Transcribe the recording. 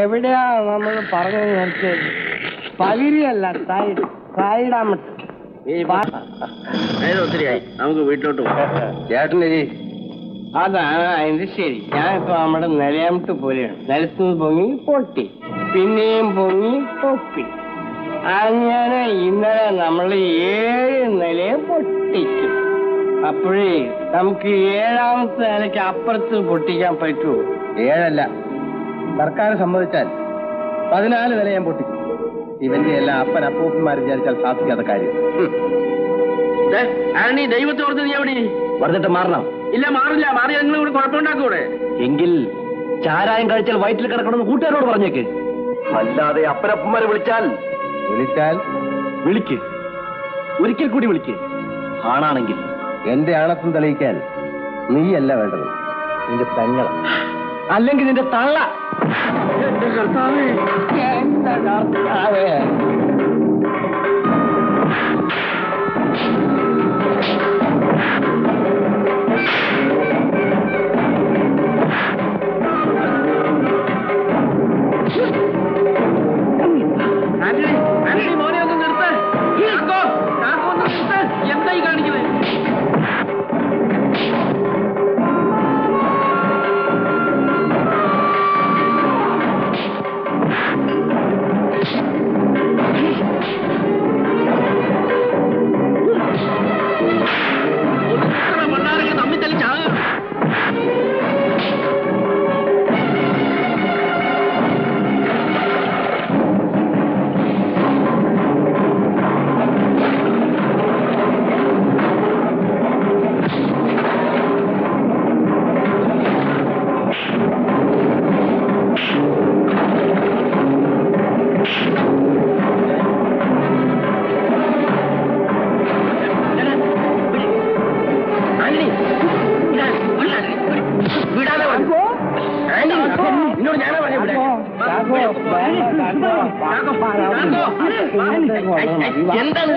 എവിടെയാ നമ്മൾ പറഞ്ഞു നിർത്തിയത്? പകിരിയല്ല, സായിടാമട്ട്. ഒത്തിരിയായി, നമുക്ക് വീട്ടിലോട്ട് പോകാം. ചേട്ടന് അതാണ് അതിന്റെ ശരി. ഞാനിപ്പോ നമ്മുടെ നിലയാമട്ട് പോലെയാണ്. നിലത്തുനിന്ന് പൊങ്ങി പൊട്ടി, പിന്നെയും പൊങ്ങി പൊട്ടി. അങ്ങനെ ഇന്നലെ നമ്മൾ 7 നിലയും പൊട്ടിക്കും. അപ്പോഴേ നമുക്ക് 7ാമത്തെ നിലയ്ക്ക് അപ്പുറത്ത് പൊട്ടിക്കാൻ പറ്റുമോ? 7 സർക്കാർ സമ്മതിച്ചാൽ 14 നില ഞാൻ പൊട്ടിക്കും. ഇവന്റെ എല്ലാ അപ്പൻ അപ്പൂപ്പന്മാർ വിചാരിച്ചാൽ സാധിക്കാത്ത കാര്യം. ദൈവത്തെ ഓർത്ത് നീ എവിടെ പറഞ്ഞിട്ട് മാറണം? ഇല്ല, മാറില്ല. മാറി നിങ്ങൾ ഇവിടെ കുഴപ്പമുണ്ടാക്കൂടെ? എങ്കിൽ ചാരായം കഴിച്ചാൽ വയറ്റിൽ കിടക്കണമെന്ന് കൂട്ടുകാരോട് പറഞ്ഞേക്ക്. അല്ലാതെ അപ്പനപ്പന്മാരെ വിളിച്ചാൽ വിളിക്ക്, ഒരിക്കൽ കൂടി വിളിക്ക്. ആണാണെങ്കിൽ എന്റെ ആണത്വം തെളിയിക്കാൻ നീയല്ല വേണ്ടത്, നിന്റെ പെങ്ങള, അല്ലെങ്കിൽ നിന്റെ തള്ള. എന്റെ കർത്താവേ, എന്റെ കർത്താവേ. മോനെ ഒന്ന് നിർത്ത്. എന്തായി കാണിക്കുന്നത്? എന്താണ്